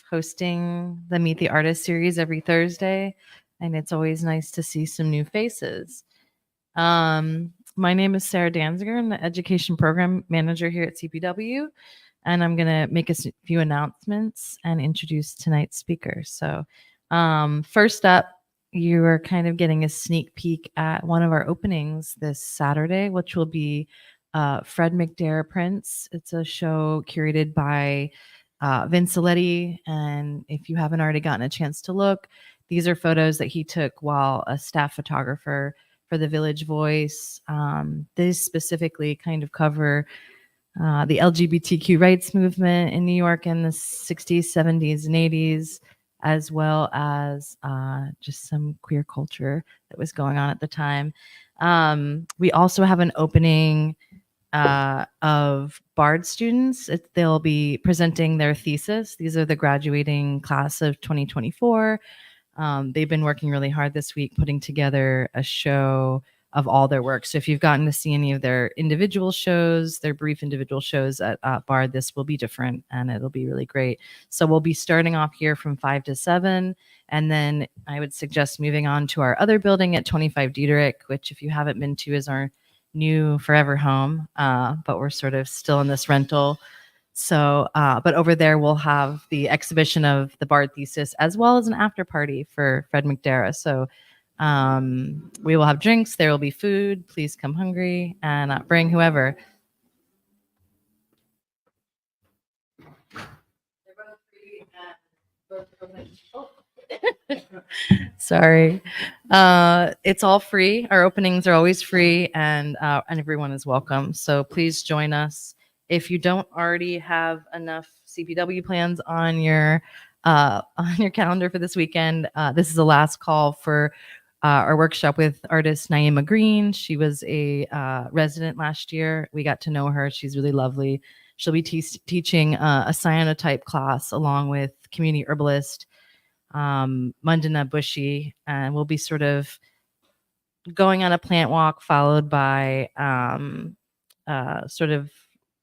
hosting the Meet the Artist series every Thursday, and it's always nice to see some new faces. My name is Sarah Danziger. I'm the Education Program Manager here at CPW, and I'm going to make a few announcements and introduce tonight's speaker. So first up, you are kind of getting a sneak peek at one of our openings this Saturday, which will be Fred McDare Prints. It's a show curated by Vince Aletti, and if you haven't already gotten a chance to look, these are photos that he took while a staff photographer for the Village Voice. These specifically kind of cover the LGBTQ rights movement in New York in the 60s, 70s, and 80s, as well as just some queer culture that was going on at the time. We also have an opening of Bard students. They'll be presenting their thesis. These are the graduating class of 2024. They've been working really hard this week putting together a show of all their work. So if you've gotten to see any of their individual shows, their brief individual shows at Bard, this will be different and it'll be really great. So we'll be starting off here from 5 to 7. And then I would suggest moving on to our other building at 25 Diederich, which if you haven't been to is our new forever home, but we're sort of still in this rental. So, but over there we'll have the exhibition of the Bard thesis as well as an after party for Fred McDare. So we will have drinks, there will be food, please come hungry and bring whoever. Sorry. It's all free. Our openings are always free and everyone is welcome. So please join us. If you don't already have enough CPW plans on your calendar for this weekend, this is the last call for our workshop with artist Naima Green. She was a resident last year. We got to know her. She's really lovely. She'll be teaching a cyanotype class along with community herbalist Mundana Bushi, and we'll be sort of going on a plant walk followed by sort of,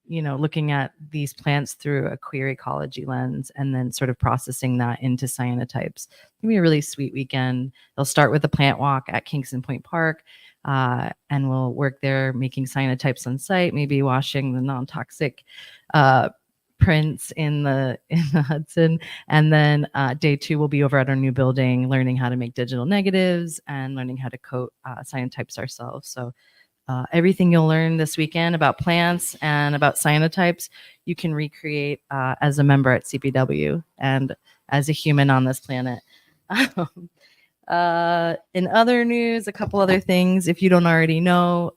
you know, looking at these plants through a queer ecology lens and then sort of processing that into cyanotypes. It's gonna be a really sweet weekend. They'll start with a plant walk at Kingston Point Park, and we'll work there making cyanotypes on site, maybe washing the non-toxic prints in the Hudson. And then day 2 will be over at our new building, learning how to make digital negatives and learning how to coat cyanotypes ourselves. So everything you'll learn this weekend about plants and about cyanotypes, you can recreate as a member at CPW and as a human on this planet. In other news, a couple other things. If you don't already know,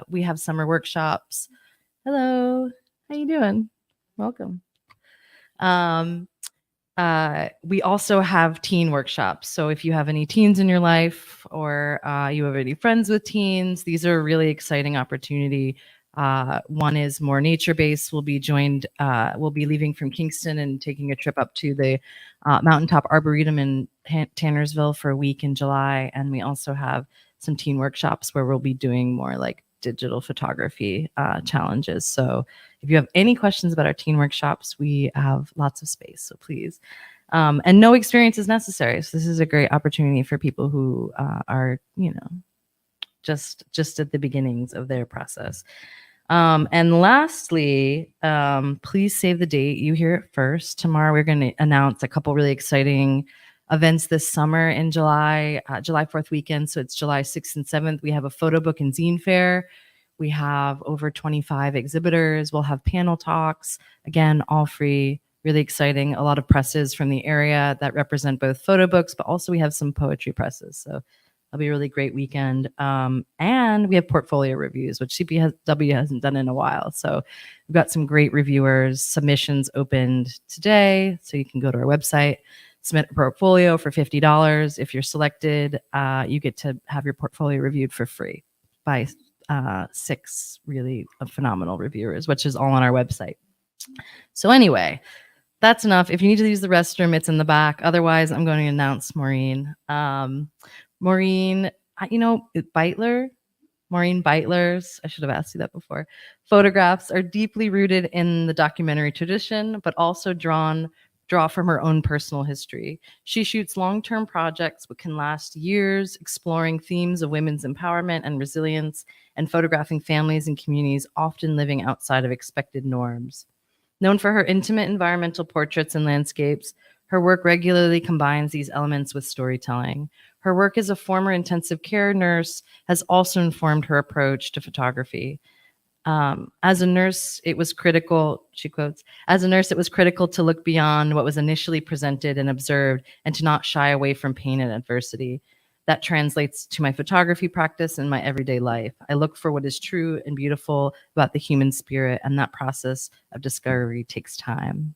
we have summer workshops. Hello, how you doing? Welcome. We also have teen workshops. So if you have any teens in your life or you have any friends with teens, these are a really exciting opportunity. One is more nature-based. We'll be leaving from Kingston and taking a trip up to the Mountaintop Arboretum in Tannersville for a week in July. And we also have some teen workshops where we'll be doing more like digital photography challenges. So if you have any questions about our teen workshops, we have lots of space, so please. And no experience is necessary. So this is a great opportunity for people who are, you know, just at the beginnings of their process. And lastly, please save the date. You hear it first. Tomorrow we're going to announce a couple really exciting events this summer in July 4th weekend. So it's July 6th and 7th. We have a photo book and zine fair. We have over 25 exhibitors. We'll have panel talks, again, all free, really exciting. A lot of presses from the area that represent both photo books, but also we have some poetry presses. So it'll be a really great weekend. And we have portfolio reviews, which CPW hasn't done in a while. So we've got some great reviewers. Submissions opened today. So you can go to our website, submit a portfolio for $50. If you're selected, you get to have your portfolio reviewed for free by 6 really phenomenal reviewers, which is all on our website. So anyway, that's enough. If you need to use the restroom, it's in the back. Otherwise, I'm going to announce Maureen. Maureen, Maureen Beitler's, I should have asked you that before, photographs are deeply rooted in the documentary tradition, but also drawn draw from her own personal history. She shoots long-term projects which can last years, exploring themes of women's empowerment and resilience, and photographing families and communities often living outside of expected norms. Known for her intimate environmental portraits and landscapes, her work regularly combines these elements with storytelling. Her work as a former intensive care nurse has also informed her approach to photography. As a nurse, it was critical, she quotes, as a nurse, it was critical to look beyond what was initially presented and observed and to not shy away from pain and adversity. That translates to my photography practice and my everyday life. I look for what is true and beautiful about the human spirit, and that process of discovery takes time.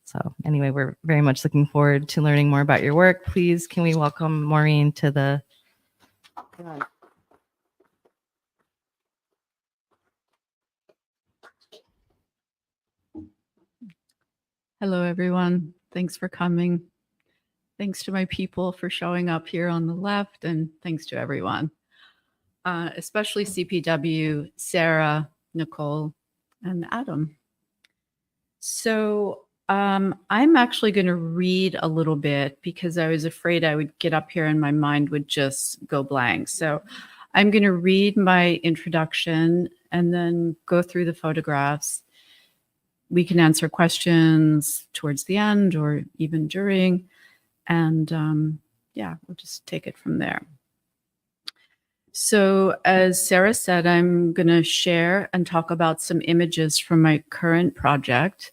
So anyway, we're very much looking forward to learning more about your work. Please, can we welcome Maureen to the... Hello, everyone. Thanks for coming. Thanks to my people for showing up here on the left, and thanks to everyone, especially CPW, Sarah, Nicole, and Adam. So I'm actually going to read a little bit because I was afraid I would get up here and my mind would just go blank. So I'm going to read my introduction and then go through the photographs. We can answer questions towards the end or even during. And yeah, we'll just take it from there. So as Sarah said, I'm going to share and talk about some images from my current project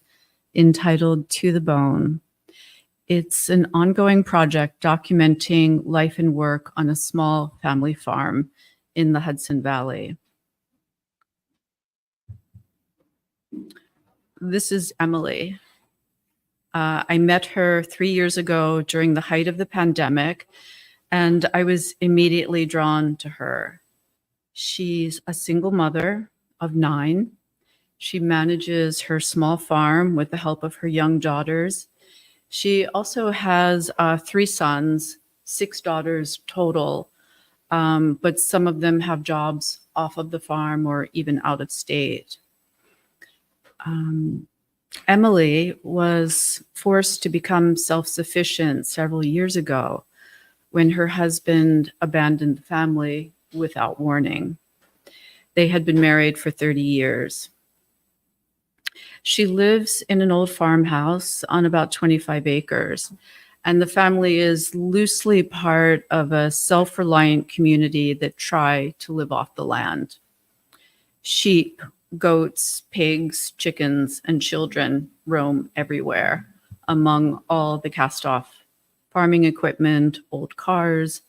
entitled To the Bone. It's an ongoing project documenting life and work on a small family farm in the Hudson Valley. This is Emily. I met her 3 years ago during the height of the pandemic, and I was immediately drawn to her. She's a single mother of 9. She manages her small farm with the help of her young daughters. She also has 3 sons, 6 daughters total, but some of them have jobs off of the farm or even out of state. Emily was forced to become self-sufficient several years ago when her husband abandoned the family without warning. They had been married for 30 years. She lives in an old farmhouse on about 25 acres, and the family is loosely part of a self-reliant community that try to live off the land. Sheep, goats, pigs, chickens, and children roam everywhere among all the cast-off farming equipment, old cars.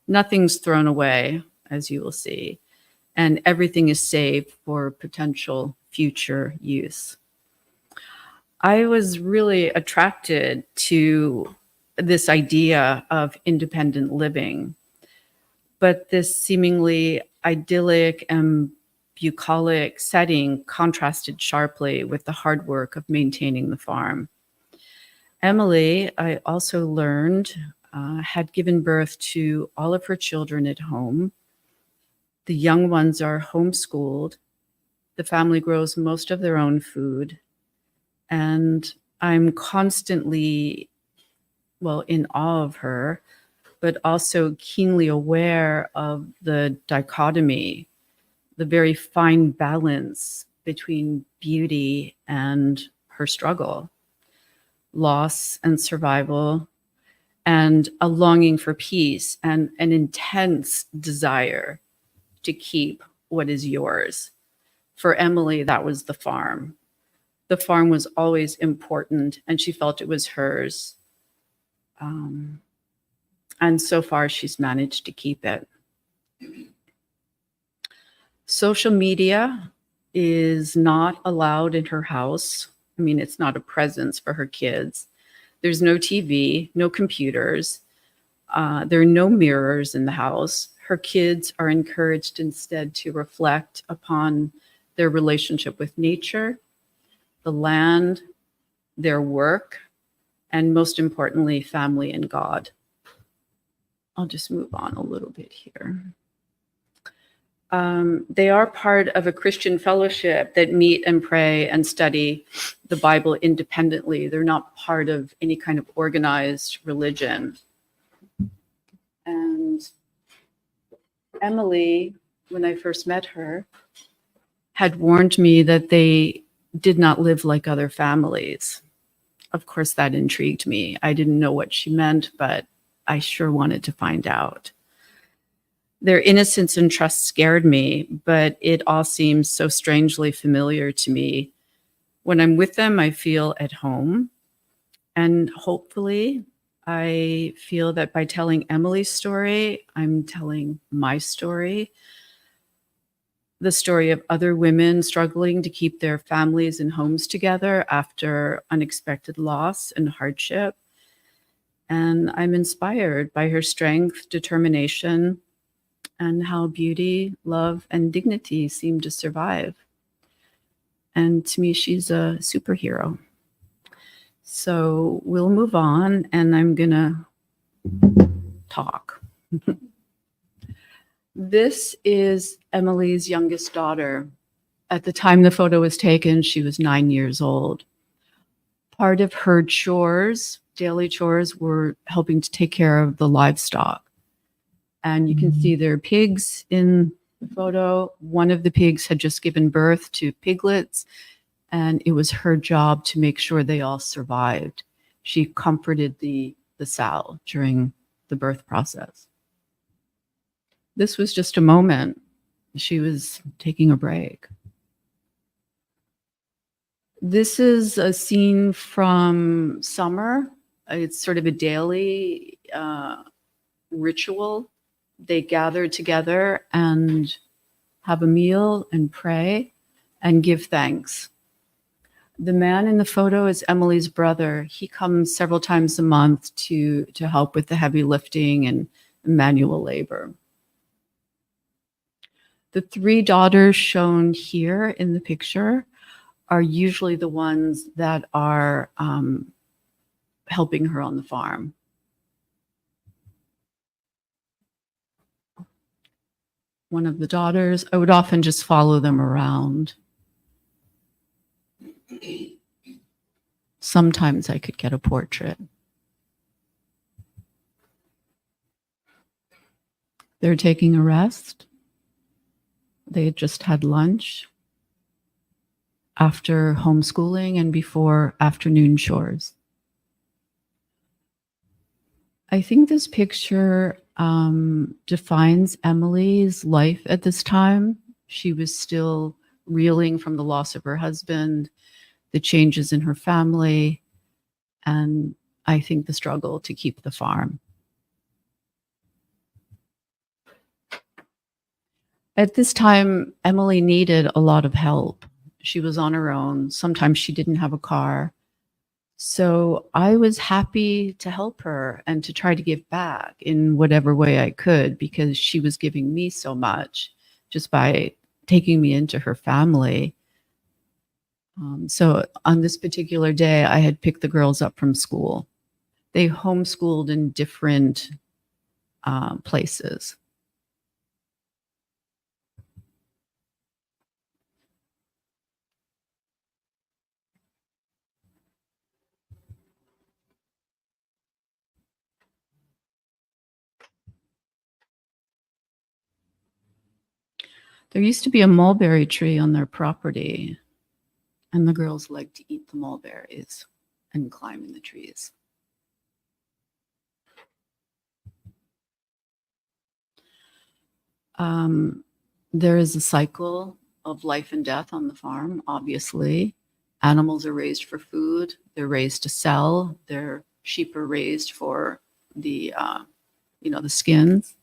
Nothing's thrown away, as you will see, and everything is saved for potential future use. I was really attracted to this idea of independent living, but this seemingly idyllic and bucolic setting contrasted sharply with the hard work of maintaining the farm. Emily, I also learned, had given birth to all of her children at home. The young ones are homeschooled. The family grows most of their own food. And I'm constantly, in awe of her, but also keenly aware of the dichotomy, the very fine balance between beauty and her struggle, loss and survival, and a longing for peace and an intense desire to keep what is yours. For Emily, that was the farm. The farm was always important, and she felt it was hers. And so far, she's managed to keep it. Social media is not allowed in her house. I mean, it's not a presence for her kids. There's no TV, no computers. There are no mirrors in the house. Her kids are encouraged instead to reflect upon their relationship with nature, the land, their work, and most importantly, family and God. I'll just move on a little bit here. They are part of a Christian fellowship that meet and pray and study the Bible independently. They're not part of any kind of organized religion. And Emily, when I first met her, had warned me that they did not live like other families. Of course, that intrigued me. I didn't know what she meant, but I sure wanted to find out. Their innocence and trust scared me, but it all seems so strangely familiar to me. When I'm with them, I feel at home. And hopefully, I feel that by telling Emily's story, I'm telling my story, the story of other women struggling to keep their families and homes together after unexpected loss and hardship. And I'm inspired by her strength, determination, and how beauty, love, and dignity seem to survive. And to me, she's a superhero. So we'll move on, and I'm going to talk. This is Emily's youngest daughter. At the time the photo was taken, she was 9 years old. Part of her chores, daily chores, were helping to take care of the livestock. And you can see there are pigs in the photo. One of the pigs had just given birth to piglets, and it was her job to make sure they all survived. She comforted the sow during the birth process. This was just a moment. She was taking a break. This is a scene from summer. It's sort of a daily ritual. They gather together and have a meal and pray and give thanks. The man in the photo is Emily's brother. He comes several times a month to help with the heavy lifting and manual labor. The three daughters shown here in the picture are usually the ones that are helping her on the farm. One of the daughters, I would often just follow them around. Sometimes I could get a portrait. They're taking a rest. They had just had lunch after homeschooling and before afternoon chores. I think this picture defines Emily's life at this time. She was still reeling from the loss of her husband, the changes in her family, and I think the struggle to keep the farm. At this time, Emily needed a lot of help. She was on her own. Sometimes she didn't have a car. So I was happy to help her and to try to give back in whatever way I could, because she was giving me so much just by taking me into her family. So on this particular day, I had picked the girls up from school. They homeschooled in different places. There used to be a mulberry tree on their property, and the girls liked to eat the mulberries and climb in the trees. There is a cycle of life and death on the farm, obviously. Animals are raised for food. They're raised to sell. Their sheep are raised for the skins.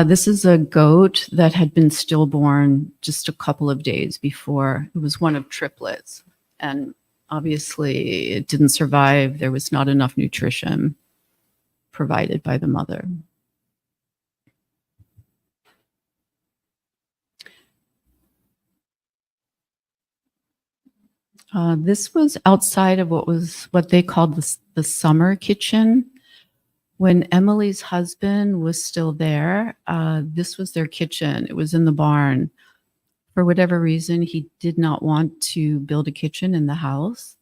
This is a goat that had been stillborn just a couple of days before. It was one of triplets. And obviously it didn't survive. There was not enough nutrition provided by the mother. This was outside of what they called the summer kitchen. When Emily's husband was still there, this was their kitchen. It was in the barn. For whatever reason, he did not want to build a kitchen in the house.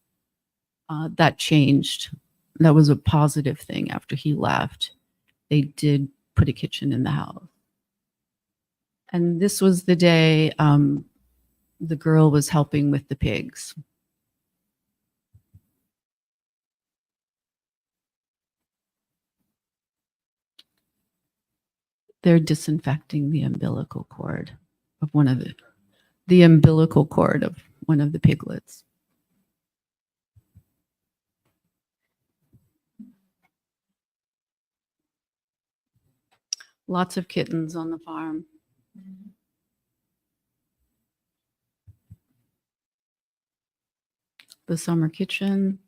That changed. That was a positive thing after he left. They did put a kitchen in the house. And this was the day the girl was helping with the pigs. They're disinfecting the umbilical cord of the umbilical cord of one of the piglets. Lots of kittens on the farm. The summer kitchen.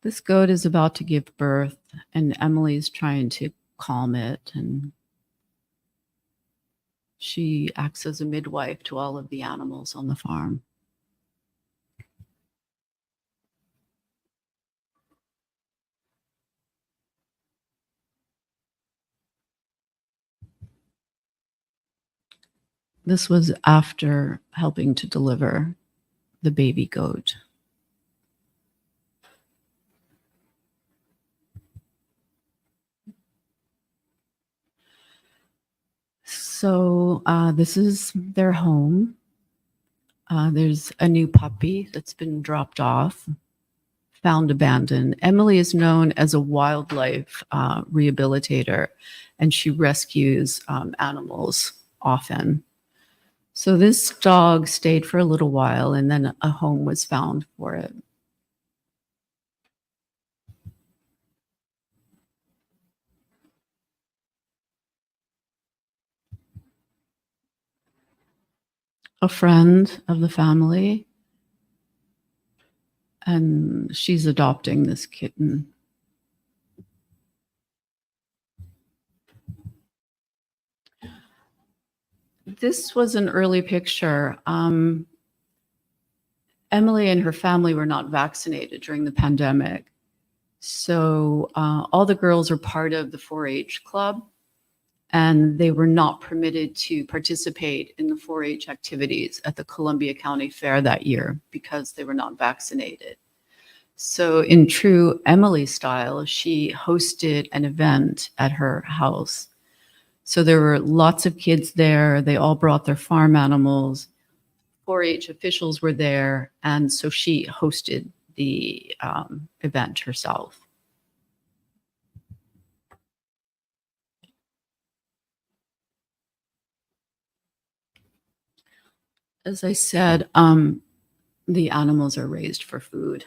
This goat is about to give birth, and Emily's trying to calm it, and she acts as a midwife to all of the animals on the farm. This was after helping to deliver the baby goat. So this is their home. There's a new puppy that's been dropped off, found abandoned. Emily is known as a wildlife rehabilitator, and she rescues animals often. So this dog stayed for a little while, and then a home was found for it. A friend of the family, and she's adopting this kitten. This was an early picture. Emily and her family were not vaccinated during the pandemic. So all the girls are part of the 4-H club, and they were not permitted to participate in the 4-H activities at the Columbia County Fair that year because they were not vaccinated. So in true Emily style, she hosted an event at her house. So there were lots of kids there. They all brought their farm animals. 4-H officials were there, and so she hosted the event herself. As I said, the animals are raised for food.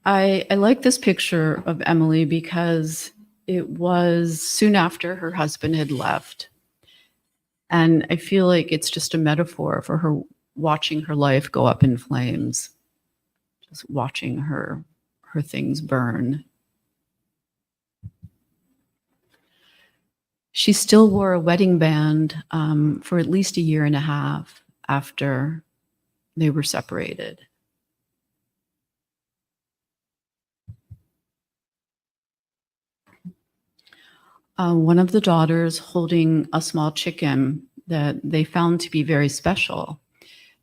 I like this picture of Emily because it was soon after her husband had left. And I feel like it's just a metaphor for her watching her life go up in flames, just watching her things burn. She still wore a wedding band for at least a year and a half after they were separated. One of the daughters holding a small chicken that they found to be very special.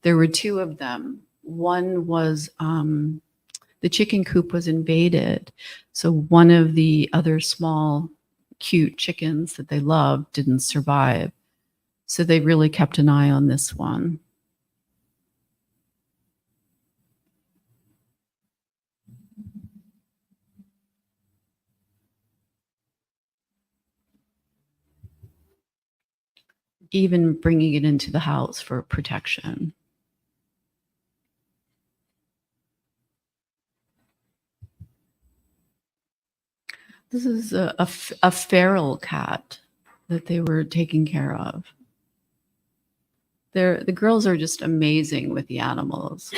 There were two of them. One was the chicken coop was invaded. So one of the other small, cute chickens that they loved didn't survive. So they really kept an eye on this one. Even bringing it into the house for protection. This is a feral cat that they were taking care of. The girls are just amazing with the animals.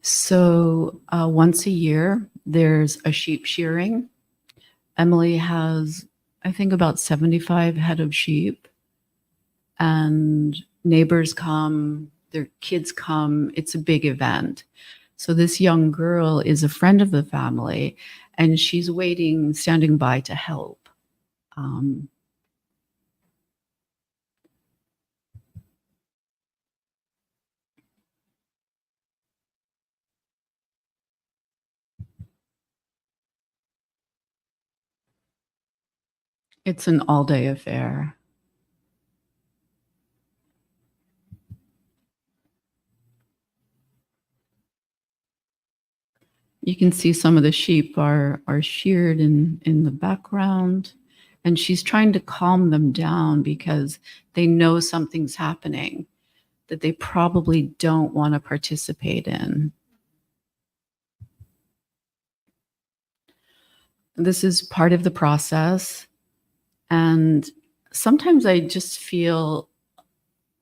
So once a year, there's a sheep shearing. Emily has, I think, about 75 head of sheep, and neighbors come, their kids come. It's a big event. So this young girl is a friend of the family, and she's waiting, standing by to help. It's an all-day affair. You can see some of the sheep are sheared in the background, and she's trying to calm them down because they know something's happening that they probably don't want to participate in. This is part of the process, and sometimes I just feel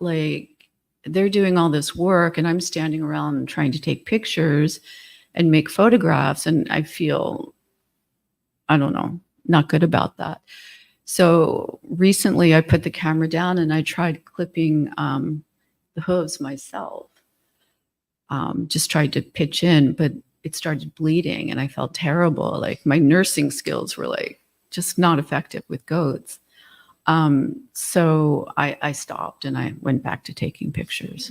like they're doing all this work and I'm standing around trying to take pictures and make photographs, and I feel, I don't know, not good about that. So recently I put the camera down and I tried clipping the hooves myself. Just tried to pitch in, but it started bleeding and I felt terrible. Like my nursing skills were like just not effective with goats. So I stopped and I went back to taking pictures.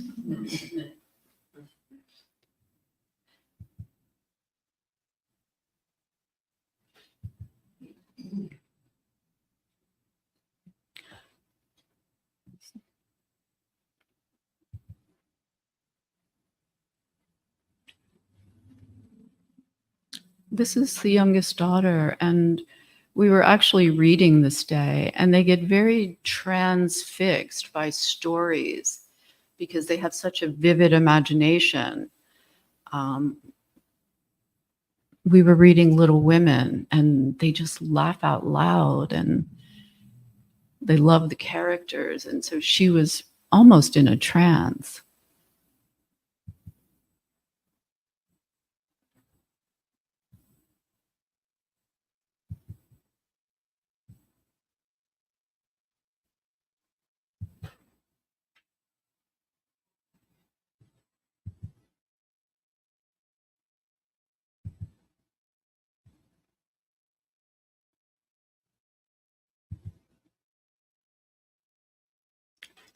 This is the youngest daughter, and we were actually reading this day, and they get very transfixed by stories because they have such a vivid imagination. We were reading Little Women, and they just laugh out loud, and they love the characters, and so she was almost in a trance.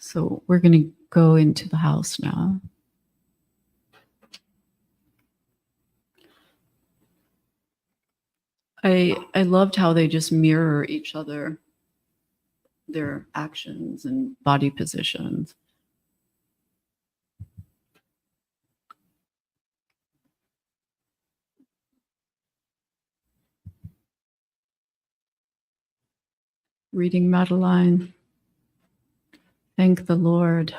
So we're going to go into the house now. I loved how they just mirror each other, their actions and body positions. Reading Madeline. Thank the Lord.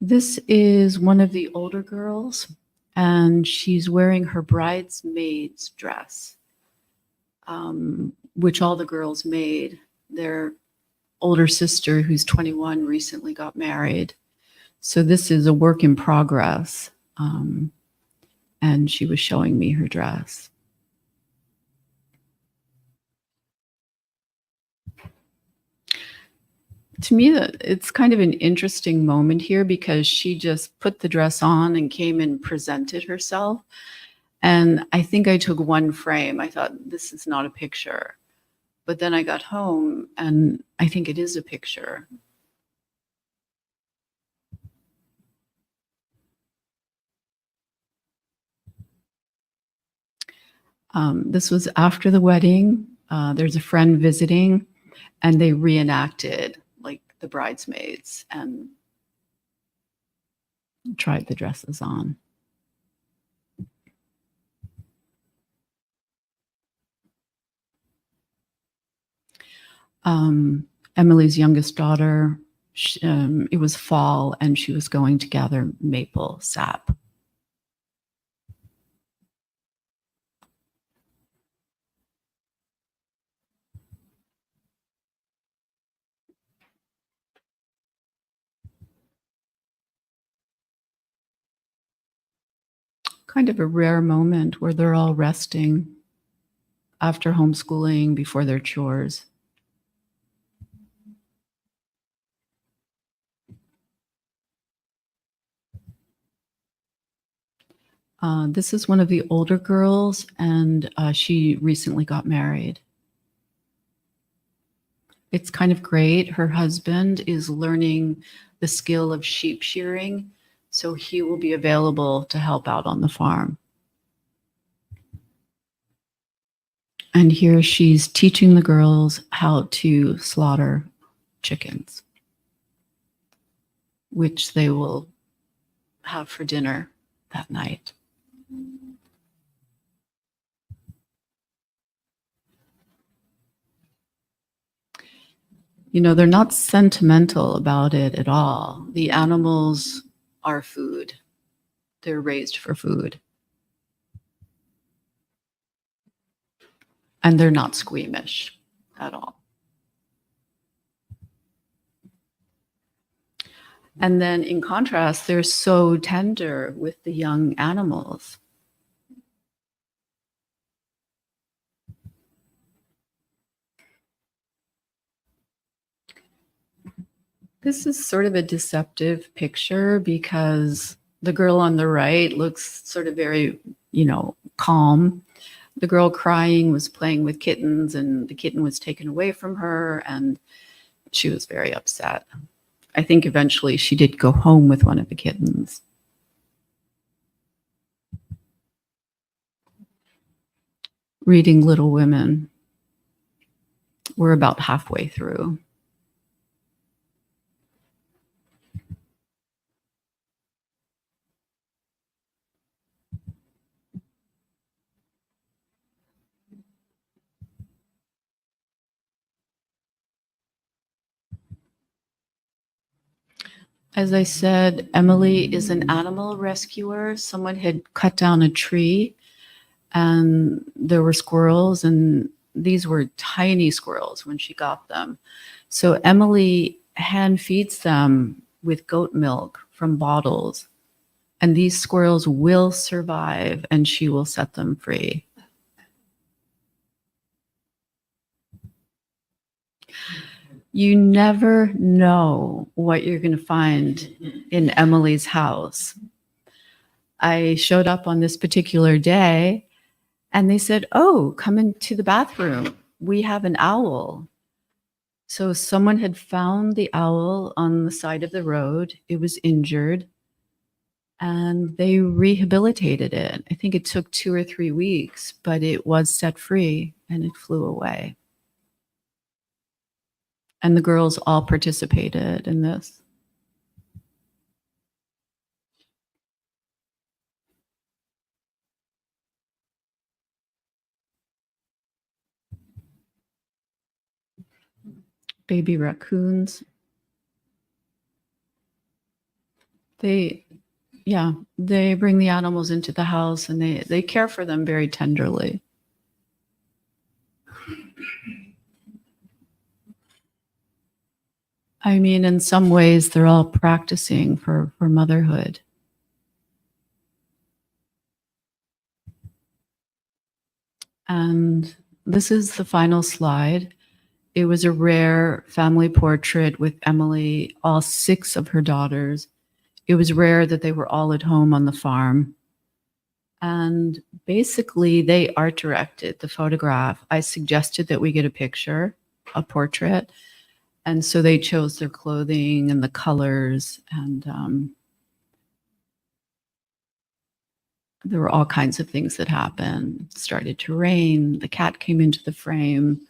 This is one of the older girls, and she's wearing her bridesmaid's dress, which all the girls made. Their older sister, who's 21, recently got married. So this is a work in progress. And she was showing me her dress. To me, it's kind of an interesting moment here because she just put the dress on and came and presented herself. And I think I took one frame. I thought, this is not a picture. But then I got home and I think it is a picture. This was after the wedding. There's a friend visiting, and they reenacted like the bridesmaids and tried the dresses on. Emily's youngest daughter, it was fall, and she was going to gather maple sap. kind of a rare moment where they're all resting after homeschooling, before their chores. This is one of the older girls, and she recently got married. It's kind of great. Her husband is learning the skill of sheep shearing, so he will be available to help out on the farm. And here she's teaching the girls how to slaughter chickens, which they will have for dinner that night. You know, they're not sentimental about it at all. The animals are food. They're raised for food. And they're not squeamish at all. And then in contrast, they're so tender with the young animals. This is sort of a deceptive picture because the girl on the right looks sort of very, calm. The girl crying was playing with kittens, and the kitten was taken away from her, and she was very upset. I think eventually she did go home with one of the kittens. Reading Little Women. We're about halfway through. As I said, Emily is an animal rescuer. Someone had cut down a tree and there were squirrels, and these were tiny squirrels when she got them. So Emily hand feeds them with goat milk from bottles, and these squirrels will survive and she will set them free. You never know what you're going to find in Emily's house. I showed up on this particular day and they said, "Oh, come into the bathroom. We have an owl." So someone had found the owl on the side of the road. It was injured and they rehabilitated it. I think it took 2 or 3 weeks, but it was set free and it flew away. And the girls all participated in this. Baby raccoons. They bring the animals into the house and they care for them very tenderly. I mean, in some ways, they're all practicing for motherhood. And this is the final slide. It was a rare family portrait with Emily, all 6 of her daughters. It was rare that they were all at home on the farm. And basically, they art directed the photograph. I suggested that we get a picture, a portrait. And so they chose their clothing and the colors, and there were all kinds of things that happened. It started to rain. The cat came into the frame.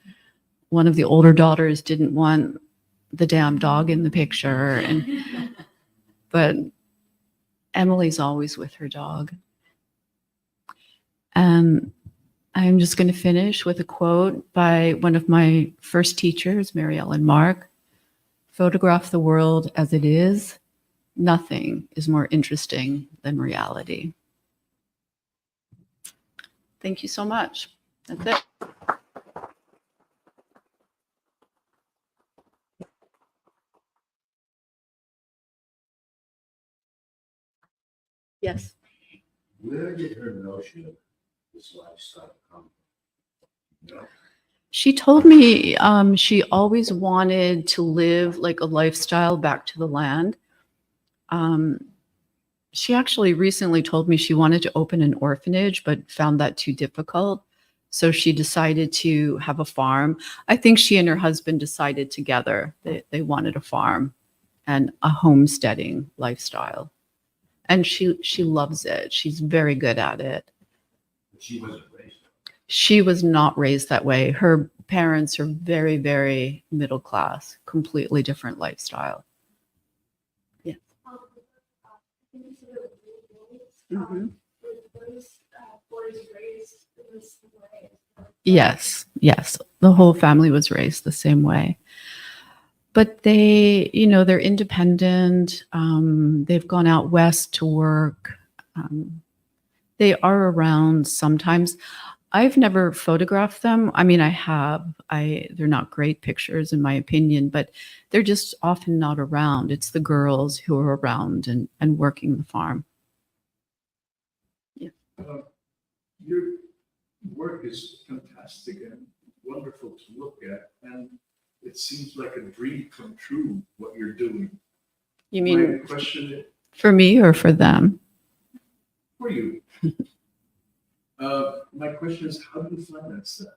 One of the older daughters didn't want the damn dog in the picture, but Emily's always with her dog. And I'm just going to finish with a quote by one of my first teachers, Mary Ellen Mark. "Photograph the world as it is. Nothing is more interesting than reality." Thank you so much. That's it. Yes. Where did her notion of this lifestyle come from? No. She told me she always wanted to live like a lifestyle back to the land. She actually recently told me she wanted to open an orphanage, but found that too difficult. So she decided to have a farm. I think she and her husband decided together that they wanted a farm and a homesteading lifestyle. And she loves it. She's very good at it. But she wasn't raised. She was not raised that way. Her parents are very, very middle class, completely different lifestyle. Yeah. Mhm. Yes, yes. The whole family was raised the same way. But they, they're independent. They've gone out west to work. They are around sometimes. I've never photographed them. I mean, I have. They're not great pictures in my opinion, but they're just often not around. It's the girls who are around and working the farm. Yeah. Your work is fantastic and wonderful to look at, and it seems like a dream come true what you're doing. You mean My question is for me or for them? for you. My question is, how do you finance that?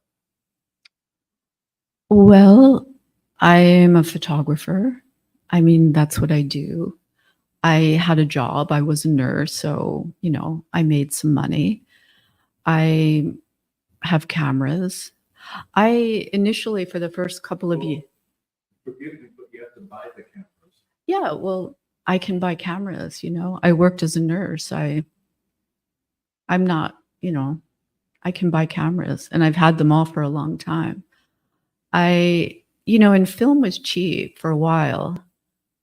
Well, I am a photographer. I mean, that's what I do. I had a job. I was a nurse, so, I made some money. I have cameras. I initially, for the first couple of years, Forgive me, but you have to buy the cameras. yeah, well, I can buy cameras, I worked as a nurse. I'm not, I can buy cameras and I've had them all for a long time. And film was cheap for a while.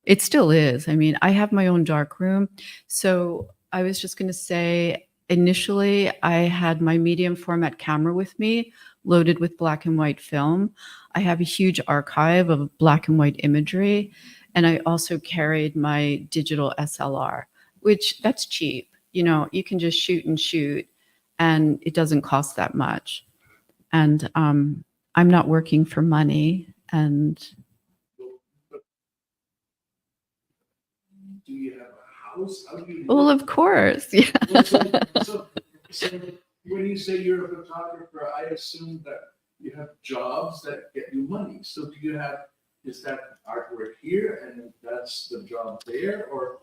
It still is. I mean, I have my own dark room. So I was just going to say, initially, I had my medium format camera with me, loaded with black and white film. I have a huge archive of black and white imagery. And I also carried my digital SLR, which that's cheap. You can just shoot and it doesn't cost that much. And I'm not working for money. And Do you have a house? How do you well, of course, yeah. So when you say you're a photographer, I assume that you have jobs that get you money. So is that artwork here and that's the job there, or?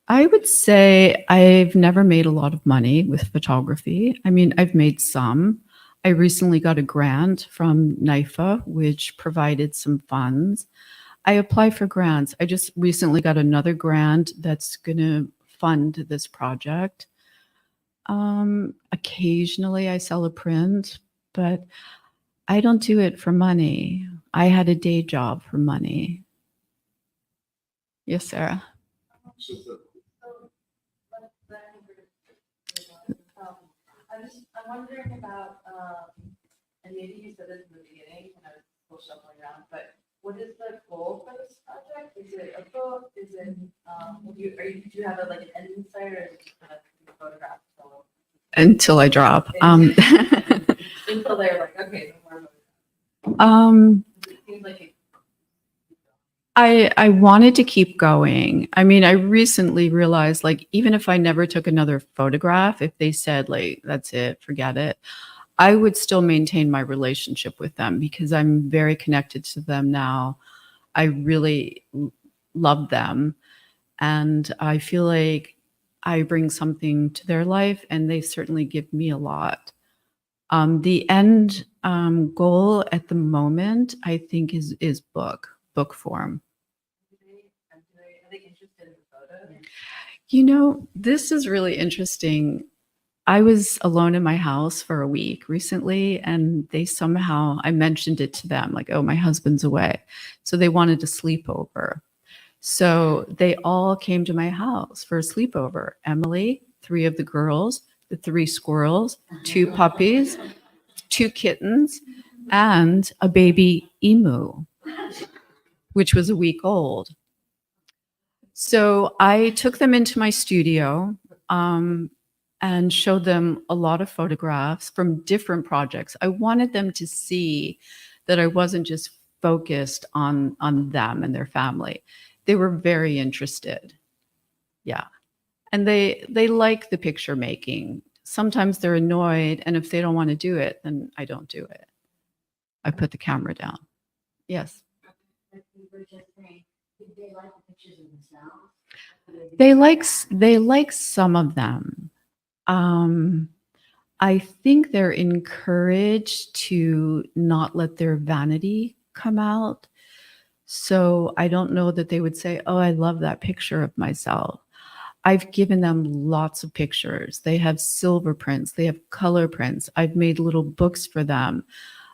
I would say I've never made a lot of money with photography. I mean, I've made some. I recently got a grant from NIFA, which provided some funds. I apply for grants. I just recently got another grant that's going to fund this project. Occasionally I sell a print, but I don't do it for money. I had a day job for money. Yes, Sarah. I'm wondering about, and maybe you said this in the beginning when I was still shuffling around, but what is the goal for this project? Is it a book? Is it, do you have like an end in sight, or is it just kind of photograph? Until I drop. Until they're like, okay, no more. It seems like I wanted to keep going. I mean, I recently realized, like, even if I never took another photograph, if they said, like, that's it, forget it, I would still maintain my relationship with them because I'm very connected to them now. I really love them. And I feel like I bring something to their life, and they certainly give me a lot. The end goal at the moment, I think, is book form. Are they interested in the photos? This is really interesting. I was alone in my house for a week recently, and I mentioned it to them, like, oh, my husband's away. So they wanted a sleepover. So they all came to my house for a sleepover. Emily, 3 of the girls, the 3 squirrels, 2 puppies, 2 kittens, and a baby emu, which was a week old. So I took them into my studio. and showed them a lot of photographs from different projects. I wanted them to see that I wasn't just focused on them and their family. They were very interested. Yeah. And they like the picture making. Sometimes they're annoyed, and if they don't want to do it, then I don't do it. I put the camera down. Yes. Like we were just saying, did they like the pictures of themselves? They like some of them. I think they're encouraged to not let their vanity come out. So I don't know that they would say, "Oh, I love that picture of myself." I've given them lots of pictures. They have silver prints, they have color prints. I've made little books for them.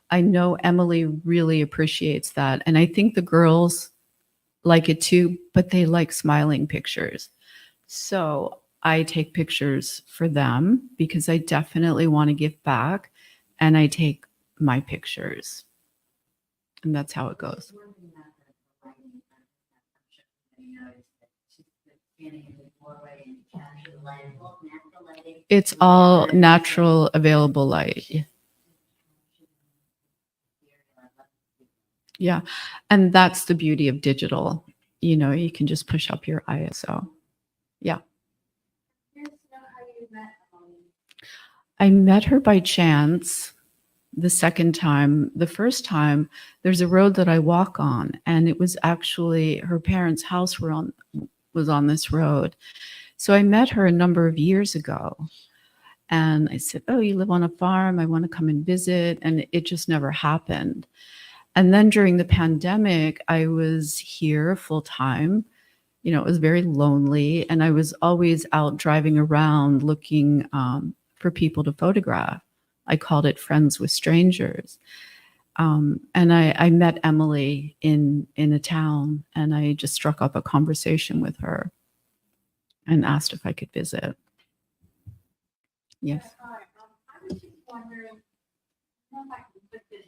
I know Emily really appreciates that. And I think the girls like it too, but they like smiling pictures. So I take pictures for them because I definitely want to give back, and I take my pictures. And that's how it goes. One thing about the lighting, you noticed that just the beginning of the doorway and capture the light, all natural lighting. It's all natural, available light. Yeah. And that's the beauty of digital. You know, you can just push up your ISO. Yeah. Curious to know how you met Emily. I met her by chance the second time. The first time, there's a road that I walk on, and it was actually her parents' house was on this road. So I met her a number of years ago. And I said, "Oh, you live on a farm. I want to come and visit." And it just never happened. And then during the pandemic, I was here full time. You know, it was very lonely. And I was always out driving around looking for people to photograph. I called it Friends with Strangers. And I met Emily in a town, and I just struck up a conversation with her and asked if I could visit. Yes. Hi, I was just wondering, I don't know if I can put this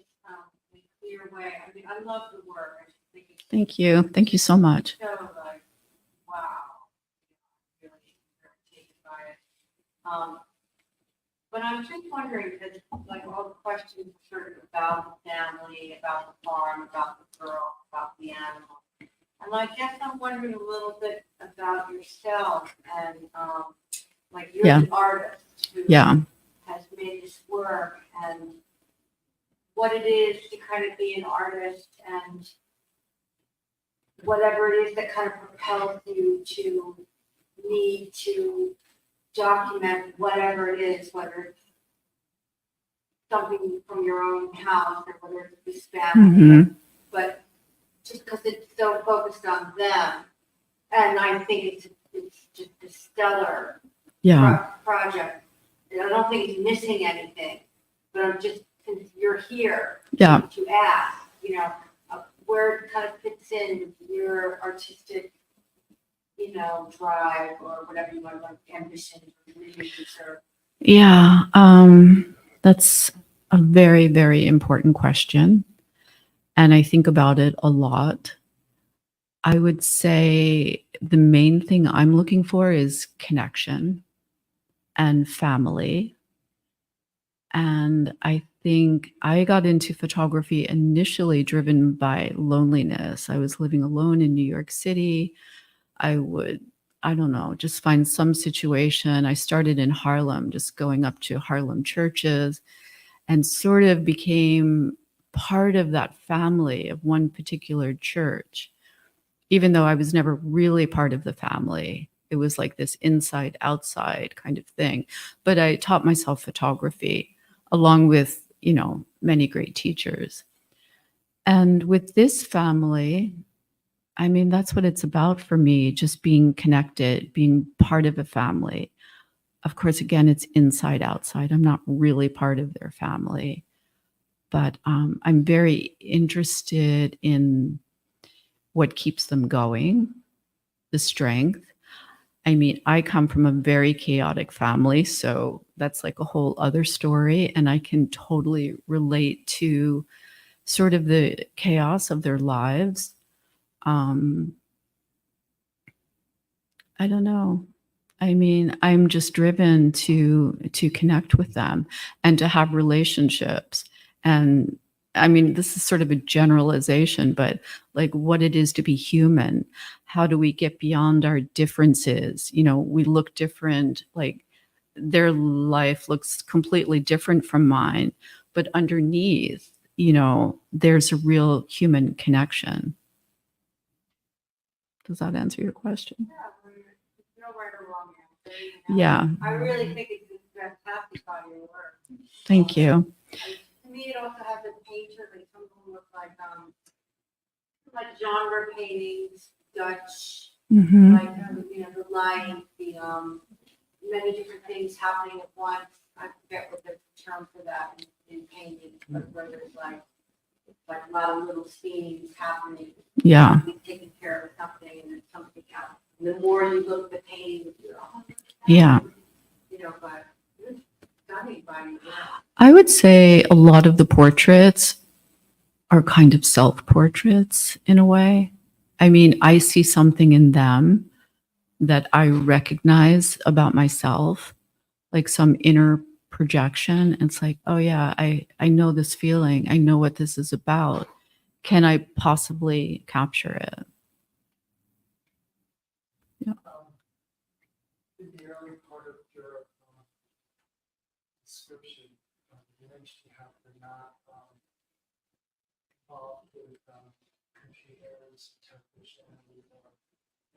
in a clear way. I mean, I love the work. I just think it's Thank you. Thank you so much. so like, wow. Really very taken by it. But I'm just wondering, because like all the questions sort of about the family, about the farm, about the girl, about the animal. And I guess I'm wondering a little bit about yourself and like you're Yeah. an artist who Yeah. has made this work and what it is to kind of be an artist and whatever it is that kind of propels you to need to document whatever it is, whether it's something from your own house or whether it's this family, Mhm. but just because it's so focused on them, and I think it's just a stellar Yeah. project. And I don't think it's missing anything, but I'm just, since you're here Yeah. to ask, you know, where it kind of fits in your artistic, you know, drive or whatever you want, like ambition or dreams or. Yeah. That's a very, very important question. And I think about it a lot. I would say the main thing I'm looking for is connection and family. And I think I got into photography initially driven by loneliness. I was living alone in New York City. I would, I don't know, just find some situation. I started in Harlem, just going up to Harlem churches, and sort of became part of that family of one particular church. Even though I was never really part of the family, it was like this inside outside kind of thing. But I taught myself photography along with, you know, many great teachers. And with this family, I mean, that's what it's about for me, just being connected, being part of a family. Of course, again, it's inside outside. I'm not really part of their family, but I'm very interested in what keeps them going, the strength. I mean, I come from a very chaotic family, so that's like a whole other story. And I can totally relate to sort of the chaos of their lives. I don't know. I mean, I'm just driven to connect with them and to have relationships. And I mean, this is sort of a generalization, but like what it is to be human. How do we get beyond our differences? You know, we look different, like their life looks completely different from mine, but underneath, you know, there's a real human connection. Does that answer your question? Yeah, there's no right or wrong answer. You know? Yeah. I really think it's a fantastic body of work. Thank you. To me, it also has a painter, like some of them look like genre paintings, Dutch, Mhm. like, you know, the light, the, many different things happening at once. I forget what the term for that in painting, but where there's like a lot of little scenes happening. Yeah. You're taking care of something and then something else. And the more you look at the painting, you're, oh, look at that. Yeah. You know, but it's stunning body of work. I would say a lot of the portraits are kind of self-portraits in a way. I mean, I see something in them that I recognize about myself, like some inner projection. It's like, oh yeah, I know this feeling. I know what this is about. Can I possibly capture it? In the early part of your description, you mentioned you have to not involved with computers, television, or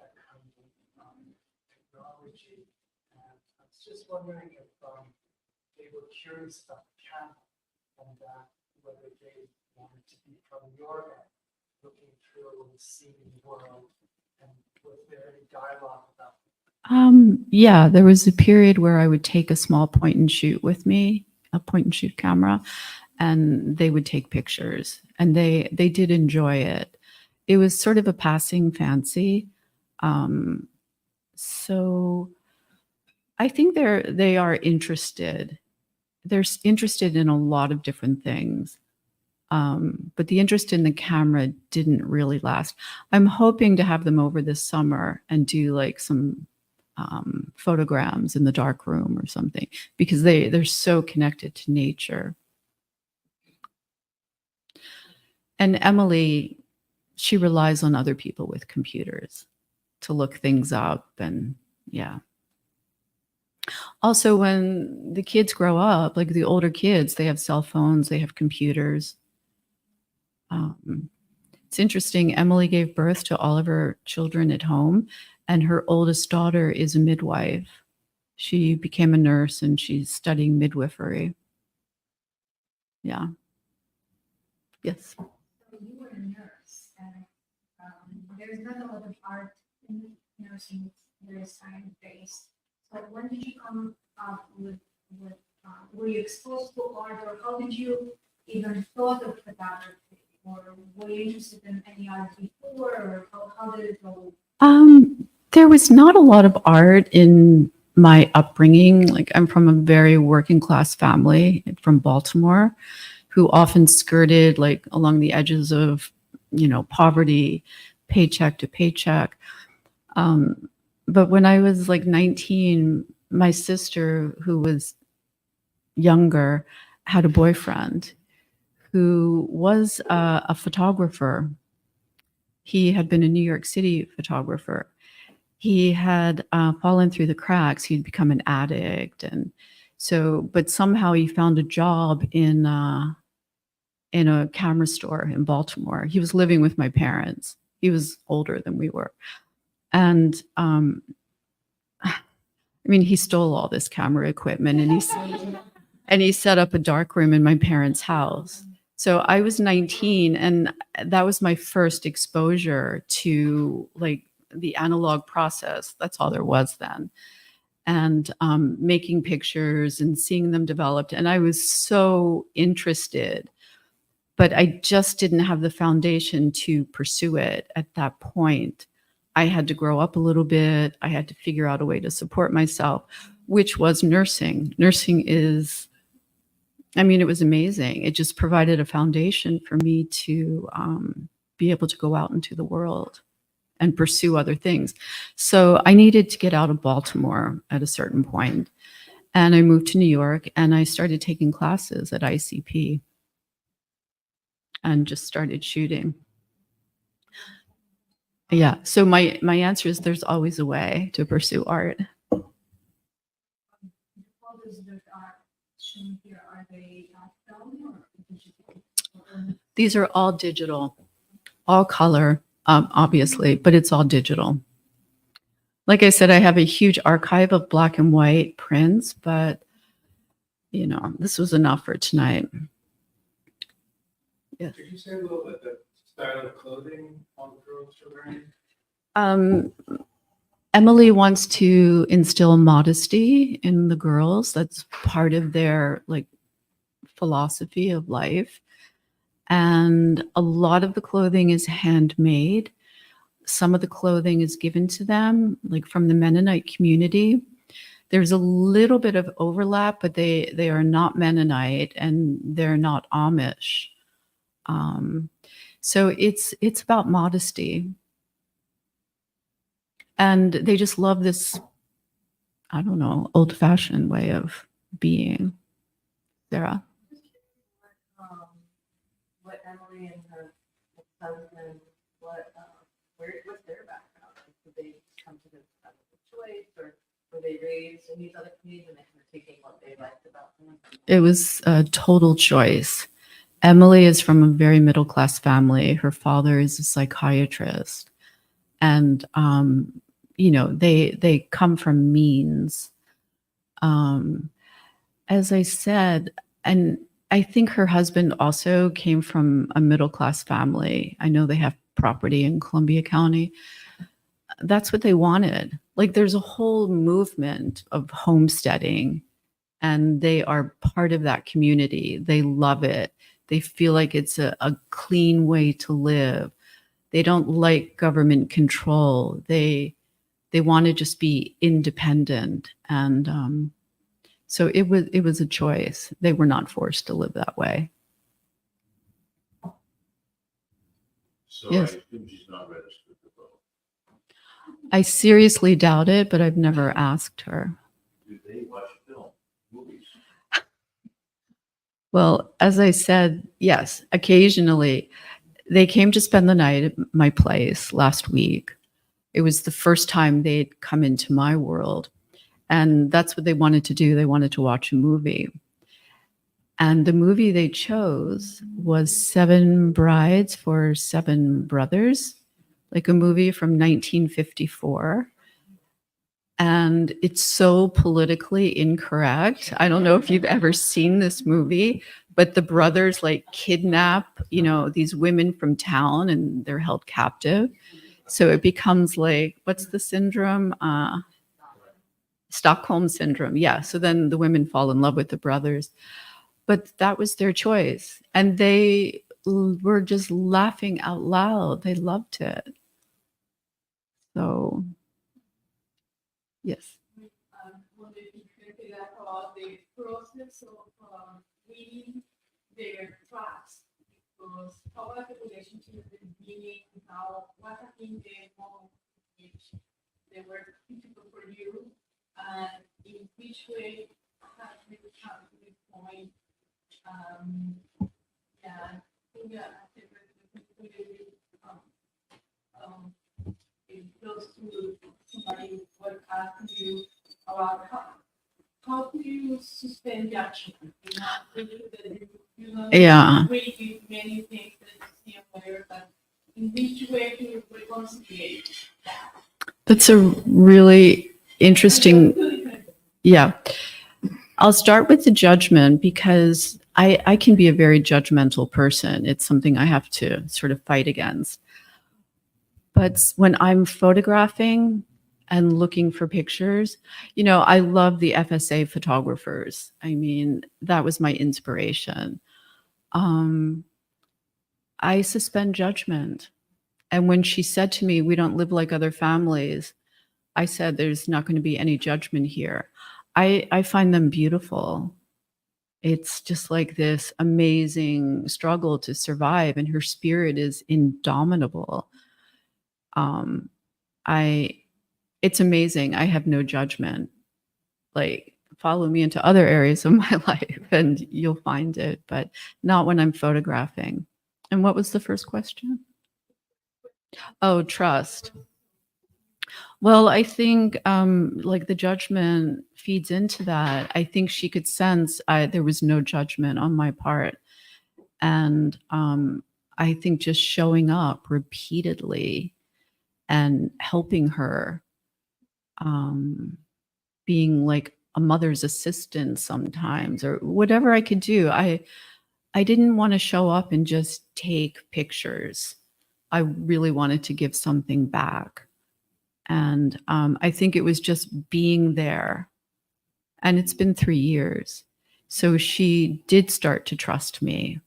that kind of technology. And I was just wondering if they were curious about the camera and that whether they wanted to be from your end, looking through and seeing the world, and was there any dialogue about Yeah, there was a period where I would take a small point and shoot with me, a point and shoot camera, and they would take pictures, and they did enjoy it. It was sort of a passing fancy. So I think they are interested. They're interested in a lot of different things. But the interest in the camera didn't really last. I'm hoping to have them over this summer and do like some photograms in the dark room or something, because they're so connected to nature. And Emily, she relies on other people with computers to look things up, and yeah. Also, when the kids grow up, like the older kids, they have cell phones, they have computers. It's interesting. Emily gave birth to all of her children at home, and her oldest daughter is a midwife. She became a nurse and she's studying midwifery. Yeah. Yes. So you were a nurse, and there's not a lot of art in nursing. It's very science based. So when did you come up with were you exposed to art, or how did you even thought of photography, or were you interested in any art before, or how did it go? There was not a lot of art in my upbringing. Like, I'm from a very working class family from Baltimore, who often skirted like along the edges of, you know, poverty, paycheck to paycheck. But when I was like 19, my sister, who was younger, had a boyfriend who was a photographer. He had been a New York City photographer. He had fallen through the cracks. He'd become an addict, and so, but somehow he found a job in a camera store in Baltimore. He was living with my parents. He was older than we were, and I mean, he stole all this camera equipment, and he set up a dark room in my parents' house. So I was 19, and that was my first exposure to like the analog process. That's all there was then. And making pictures and seeing them developed. And I was so interested, but I just didn't have the foundation to pursue it at that point. I had to grow up a little bit. I had to figure out a way to support myself, which was nursing. Nursing is, I mean, it was amazing. It just provided a foundation for me to be able to go out into the world and pursue other things. So I needed to get out of Baltimore at a certain point. And I moved to New York and I started taking classes at ICP and just started shooting. Yeah. So my answer is there's always a way to pursue art. The photos that are shown here, are they film or digital? These are all digital, all color, obviously, but it's all digital. Like I said, I have a huge archive of black and white prints, but you know, this was enough for tonight. Yes. Could you say a little bit the style of clothing all the girls are wearing? Emily wants to instill modesty in the girls. That's part of their like philosophy of life. And a lot of the clothing is handmade. Some of the clothing is given to them, like from the Mennonite community. There's a little bit of overlap, but they are not Mennonite and they're not Amish. So it's about modesty. And they just love this, I don't know, old-fashioned way of being. Sarah? What Emily and her husband, what's their background? Did they come to this out of choice, or were they raised in these other communities and they were taking what they liked about them? It was a total choice. Emily is from a very middle-class family. Her father is a psychiatrist. And, you know, they come from means. As I said, and I think her husband also came from a middle-class family. I know they have property in Columbia County. That's what they wanted. Like there's a whole movement of homesteading and they are part of that community. They love it. They feel like it's a clean way to live. They don't like government control. They want to just be independent. And so it was a choice. They were not forced to live that way. So Yes. I assume she's not registered to vote. I seriously doubt it, but I've never asked her. Do they watch film, movies? Well, as I said, yes, occasionally. They came to spend the night at my place last week. It was the first time they'd come into my world. And that's what they wanted to do. They wanted to watch a movie. And the movie they chose was 7 Brides for 7 Brothers, like a movie from 1954. And it's so politically incorrect. I don't know if you've ever seen this movie, but the brothers like kidnap, you know, these women from town and they're held captive. So it becomes like, what's the syndrome? Stockholm syndrome. Yeah. So then the women fall in love with the brothers. But that was their choice. And they were just laughing out loud. They loved it. So, yes. What they think about the process of winning their trust, because how was the relationship at the beginning, what have been the moments in which they were critical for you, and in which way have you come to this point? Yeah, I think it goes to somebody what asked you about how do you suspend judgment? You know, you know, Yeah. agree with many things that you see on there, but in which way do you reconcile that? That's a really interesting, yeah. I'll start with the judgment because I can be a very judgmental person. It's something I have to sort of fight against. But when I'm photographing and looking for pictures, you know, I love the FSA photographers. I mean, that was my inspiration. I suspend judgment. And when she said to me, we don't live like other families, I said, there's not going to be any judgment here. I find them beautiful. It's just like this amazing struggle to survive, and her spirit is indomitable. I it's amazing. I have no judgment. Like, follow me into other areas of my life and you'll find it, but not when I'm photographing. And what was the first question? Oh, trust. Well, I think like the judgment feeds into that. I think she could sense there was no judgment on my part. And I think just showing up repeatedly and helping her, being like a mother's assistant sometimes, or whatever I could do. I didn't want to show up and just take pictures. I really wanted to give something back. And I think it was just being there. And it's been 3 years. So she did start to trust me.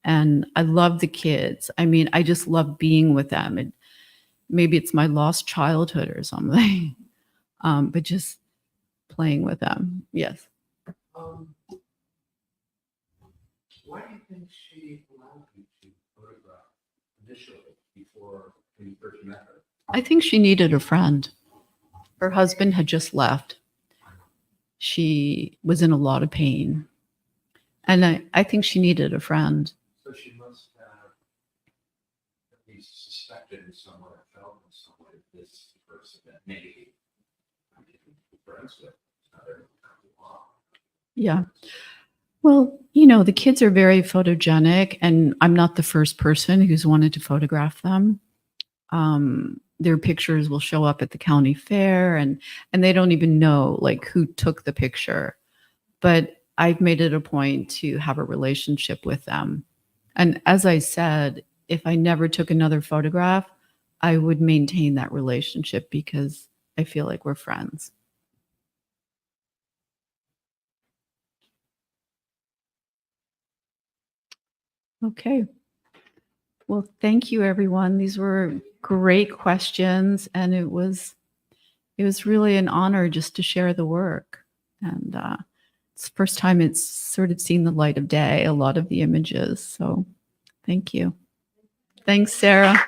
And I love the kids. I mean, I just love being with them. And maybe it's my lost childhood or something, but just playing with them. Yes. Why do you think she allowed you to photograph initially before you first met her? I think she needed a friend. Her husband had just left. She was in a lot of pain. And I think she needed a friend. So she must have at least suspected in some way, felt in some way, this person that maybe I could be friends with. Yeah. Well, you know, the kids are very photogenic, and I'm not the first person who's wanted to photograph them. Their pictures will show up at the county fair, and they don't even know like who took the picture. But I've made it a point to have a relationship with them. And as I said, if I never took another photograph, I would maintain that relationship because I feel like we're friends. Okay. Well, thank you, everyone. These were great questions, and it was really an honor just to share the work. And it's the first time it's sort of seen the light of day, a lot of the images. So thank you. Thanks, Sarah.